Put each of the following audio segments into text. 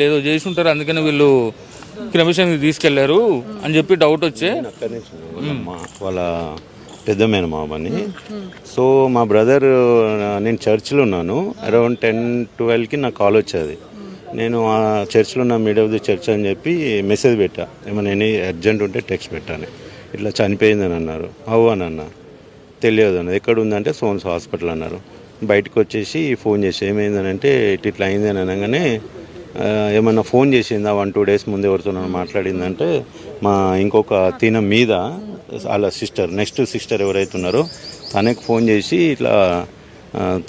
లేదో చేసి ఉంటారు, అందుకని వీళ్ళు క్రమేషన్కి తీసుకెళ్లారు అని చెప్పి డౌట్ వచ్చే వాళ్ళ పెద్ద మేనమామని. సో మా బ్రదర్, నేను చర్చ్లో ఉన్నాను, అరౌండ్ 10-12కి నాకు కాల్ వచ్చేది. నేను ఆ చర్చ్లో ఉన్న మిడ్ ఆఫ్ ది చర్చ్ అని చెప్పి మెసేజ్ పెట్టా, ఏమైనా ఎనీ అర్జెంట్ ఉంటే టెక్స్ట్ పెట్టాను. ఇట్లా చనిపోయిందని అన్నారు. అవు అని అన్న. తెలియదు అన్నది. ఎక్కడ ఉందంటే సోన్స్ హాస్పిటల్ అన్నారు. బయటకు వచ్చేసి ఫోన్ చేసి ఏమైందని అంటే ఇట్లా అయింది అని అనగానే ఏమన్నా ఫోన్ చేసిందా 1-2 డేస్ ముందు ఎవరితో మాట్లాడిందంటే మా ఇంకొక తిన మీద వాళ్ళ సిస్టర్, నెక్స్ట్ సిస్టర్ ఎవరైతే ఉన్నారో తనకు ఫోన్ చేసి ఇట్లా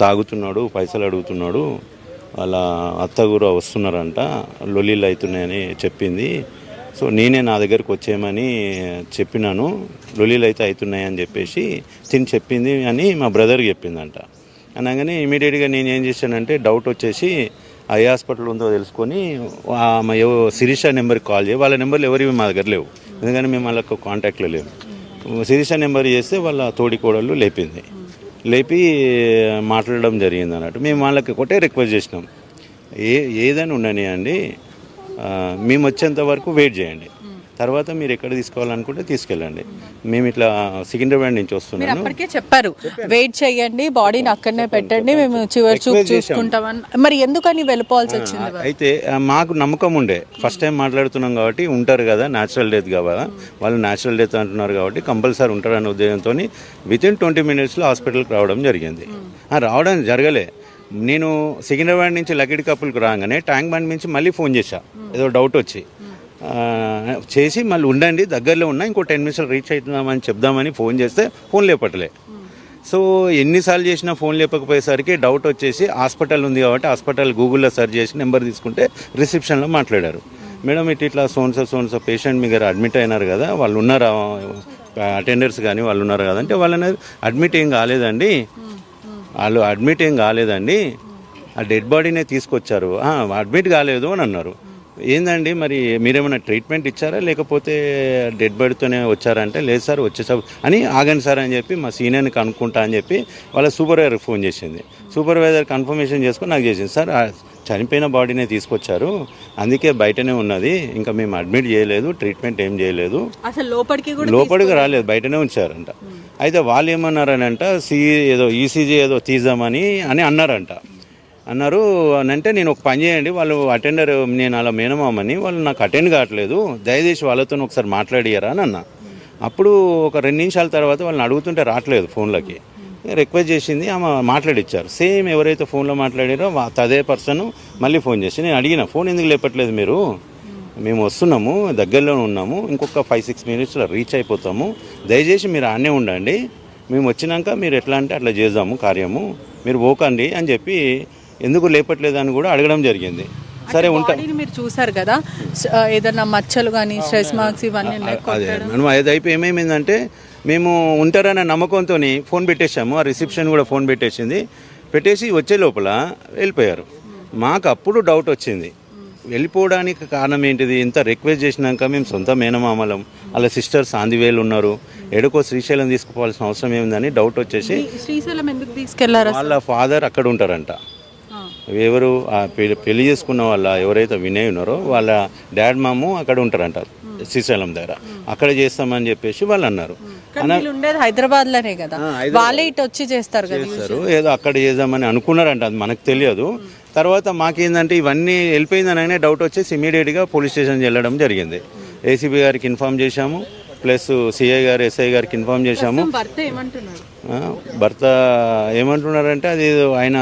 తాగుతున్నాడు, పైసలు అడుగుతున్నాడు, వాళ్ళ అత్త కూడా వస్తున్నారంట, లొల్లిళ్ళు అవుతున్నాయని చెప్పింది. సో నేనే నా దగ్గరికి వచ్చేయమని చెప్పినాను, లొల్లిళ్ళు అయితే అవుతున్నాయని చెప్పేసి తిని చెప్పింది అని మా బ్రదర్కి చెప్పిందంట. అనగానే ఇమీడియట్గా నేను ఏం చేశానంటే డౌట్ వచ్చేసి ఏ హాస్పిటల్ ఉందో తెలుసుకొని శిరీష నెంబర్కి కాల్ చేయి. వాళ్ళ నెంబర్లు ఎవరివి మా దగ్గర లేవు, ఎందుకంటే మేము వాళ్ళకు కాంటాక్ట్లో లేవు. శిరీష నెంబర్ చేస్తే వాళ్ళ తోడికోడళ్ళు లేపింది. లేపి మాట్లాడడం జరిగింది అన్నట్టు. మేము వాళ్ళకి ఒకటే రిక్వెస్ట్ చేసినాం, ఏదైనా ఉండని అండి, మేము వచ్చేంత వరకు వెయిట్ చేయండి, తర్వాత మీరు ఎక్కడ తీసుకోవాలనుకుంటే తీసుకెళ్ళండి. మేము ఇట్లా సికింద్రాబాద్ నుంచి వస్తున్నాము. అప్పటికే చెప్పారు వెయిట్ చేయండి, బాడీని అక్కడనే పెట్టండి, మేము చివరి చూపు చూసుకుంటామని. మరి ఎందుకని వెళ్ళిపోవాల్సి వచ్చింది? అయితే మాకు నమ్మకం ఉండే, ఫస్ట్ టైం మాట్లాడుతున్నాం కాబట్టి ఉంటారు కదా, న్యాచురల్ డెత్ కదా, వాళ్ళు న్యాచురల్ డెత్ అంటున్నారు కాబట్టి కంపల్సరీ ఉంటారనే ఉద్దేశంతో వితిన్ 20 మినిట్స్లో హాస్పిటల్కి రావడం జరిగింది. రావడం జరగలే. నేను సికింద్రాబాద్ నుంచి లకిడి కప్పులకు రాగానే ట్యాంక్ బండ్ నుంచి మళ్ళీ ఫోన్ చేశా, ఏదో డౌట్ వచ్చి చేసి మళ్ళీ ఉండండి దగ్గరలో ఉన్నా, ఇంకో 10 నిమిషాలు రీచ్ అవుతున్నామని చెప్దామని ఫోన్ చేస్తే ఫోన్ లేపట్లే. సో ఎన్నిసార్లు చేసినా ఫోన్ లేపకపోయేసరికి డౌట్ వచ్చేసి హాస్పిటల్ ఉంది కాబట్టి హాస్పిటల్ గూగుల్లో సెర్చ్ చేసి నెంబర్ తీసుకుంటే రిసెప్షన్లో మాట్లాడారు. మేడం ఇట్లా సోన్సో పేషెంట్ మీ దగ్గర అడ్మిట్ అయినారు కదా, వాళ్ళు ఉన్నారా, అటెండర్స్ కానీ వాళ్ళు ఉన్నారు కదా అంటే వాళ్ళని అడ్మిట్ ఏం కాలేదండి, ఆ డెడ్ బాడీనే తీసుకొచ్చారు, అడ్మిట్ కాలేదు అని అన్నారు. ఏందండి మరి మీరేమైనా ట్రీట్మెంట్ ఇచ్చారా లేకపోతే డెడ్ బాడీతోనే వచ్చారంటే లేదు సార్ వచ్చేసారు అని ఆగండి సార్ అని చెప్పి మా సీనియర్ని కనుక్కుంటా అని చెప్పి వాళ్ళ సూపర్వైజర్కి ఫోన్ చేసింది. సూపర్వైజర్ కన్ఫర్మేషన్ చేసుకొని నాకు చేసింది, సార్ చనిపోయిన బాడీనే తీసుకొచ్చారు, అందుకే బయటనే ఉన్నది, ఇంకా మేము అడ్మిట్ చేయలేదు, ట్రీట్మెంట్ ఏం చేయలేదు, అసలు లోపలికి రాలేదు, బయటనే ఉంచారంట. అయితే వాళ్ళు ఏమన్నారనంట ఏదో ఈసీజీ ఏదో తీద్దామని అన్నారు అని అంటే నేను ఒక పని చేయండి, వాళ్ళు అటెండర్, నేను అలా మేనమామని, వాళ్ళు నాకు అటెండ్ కావట్లేదు, దయచేసి వాళ్ళతో ఒకసారి మాట్లాడియారా అని అన్న. అప్పుడు ఒక 2 నిమిషాల తర్వాత వాళ్ళని అడుగుతుంటే రావట్లేదు ఫోన్లకి, రిక్వెస్ట్ చేసింది, ఆమె మాట్లాడిచ్చారు. సేమ్ ఎవరైతే ఫోన్లో మాట్లాడారో అదే పర్సన్ మళ్ళీ ఫోన్ చేసి నేను అడిగిన, ఫోన్ ఎందుకు లేపట్లేదు మీరు, మేము వస్తున్నాము, దగ్గరలోనే ఉన్నాము, ఇంకొక 5-6 మినిట్స్లో రీచ్ అయిపోతాము, దయచేసి మీరు ఆడనే ఉండండి, మేము వచ్చినాక మీరు ఎట్లా అంటే అట్లా చేద్దాము కార్యము, మీరు పోకండి అని చెప్పి ఎందుకు లేపట్లేదని కూడా అడగడం జరిగింది. సరే ఉంటా. మీరు చూసారు కదా ఏదైనా మచ్చలు కానీ స్ట్రెస్ మార్క్స్ ఇవన్నీ అదే మనం అది అయిపోయి ఏమేమిందంటే మేము ఉంటారనే నమ్మకంతో ఫోన్ పెట్టేశాము, ఆ రిసెప్షన్ కూడా ఫోన్ పెట్టేసి వచ్చే లోపల వెళ్ళిపోయారు. మాకు అప్పుడు డౌట్ వచ్చింది, వెళ్ళిపోవడానికి కారణం ఏంటిది, ఇంత రిక్వెస్ట్ చేసినాక మేము సొంత మేనమామలం, వాళ్ళ సిస్టర్స్ ఆందివేలు ఉన్నారు, ఎడుకో శ్రీశైలం తీసుకుపోవాల్సిన అవసరం ఏముందని డౌట్ వచ్చేసి శ్రీశైలం ఎందుకు తీసుకెళ్లారు, వాళ్ళ ఫాదర్ అక్కడ ఉంటారంట, ఎవరు పెళ్లి చేసుకున్న వాళ్ళ ఎవరైతే వినయ్ ఉన్నారో వాళ్ళ డాడ్ మాము అక్కడ ఉంటారంట శ్రీశైలం దగ్గర, అక్కడ చేస్తామని చెప్పేసి వాళ్ళు అన్నారు. హైదరాబాద్ లోనే కదా, వాళ్ళే ఇటు వచ్చి చేస్తారు, ఏదో అక్కడ చేద్దామని అనుకున్నారంట, అది మనకు తెలియదు. తర్వాత మాకేందంటే ఇవన్నీ వెళ్ళిపోయిందని డౌట్ వచ్చేసి ఇమీడియట్గా పోలీస్ స్టేషన్ వెళ్ళడం జరిగింది. ఏసీబీ గారికి ఇన్ఫామ్ చేశాము, ప్లస్ సిఐ గారు ఎస్ఐ గారికి ఇన్ఫామ్ చేశాము. భర్త ఏమంటున్నారంటే అది ఆయన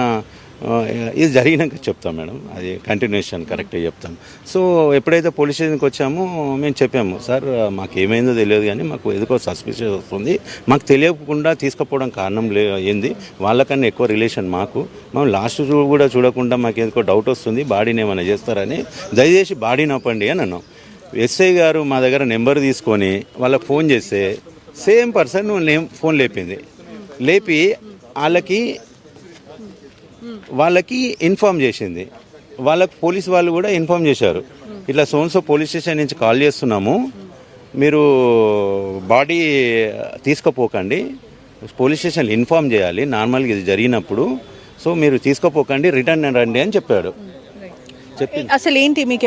ఇది జరిగినాక చెప్తాం మేడం, అది కంటిన్యూషన్ కరెక్ట్గా చెప్తాం. సో ఎప్పుడైతే పోలీస్ స్టేషన్కి వచ్చామో మేము చెప్పాము, సార్ మాకు ఏమైందో తెలియదు కానీ మాకు ఎందుకో సస్పిషియస్ వస్తుంది, మాకు తెలియకుండా తీసుకుపోవడం కారణం ఏంది, వాళ్ళకన్నా ఎక్కువ రిలేషన్ మాకు, మేము లాస్ట్ కూడా చూడకుండా మాకు ఎందుకో డౌట్ వస్తుంది, బాడీని ఏమైనా చేస్తారని, దయచేసి బాడీని ఆపండి అని అన్నాం. ఎస్ఐ గారు మా దగ్గర నెంబర్ తీసుకొని వాళ్ళకి ఫోన్ చేస్తే సేమ్ పర్సన్ ఫోన్ లేపి వాళ్ళకి ఇన్ఫామ్ చేసింది. వాళ్ళకి పోలీస్ వాళ్ళు కూడా ఇన్ఫామ్ చేశారు, ఇట్లా సోన్సో పోలీస్ స్టేషన్ నుంచి కాల్ చేస్తున్నాము, మీరు బాడీ తీసుకుపోకండి, పోలీస్ స్టేషన్లో ఇన్ఫామ్ చేయాలి నార్మల్గా ఇది జరిగినప్పుడు, సో మీరు తీసుకుపోకండి రిటర్న్ రండి అని చెప్పాడు. చెప్పింది అసలు ఏంటి మీకు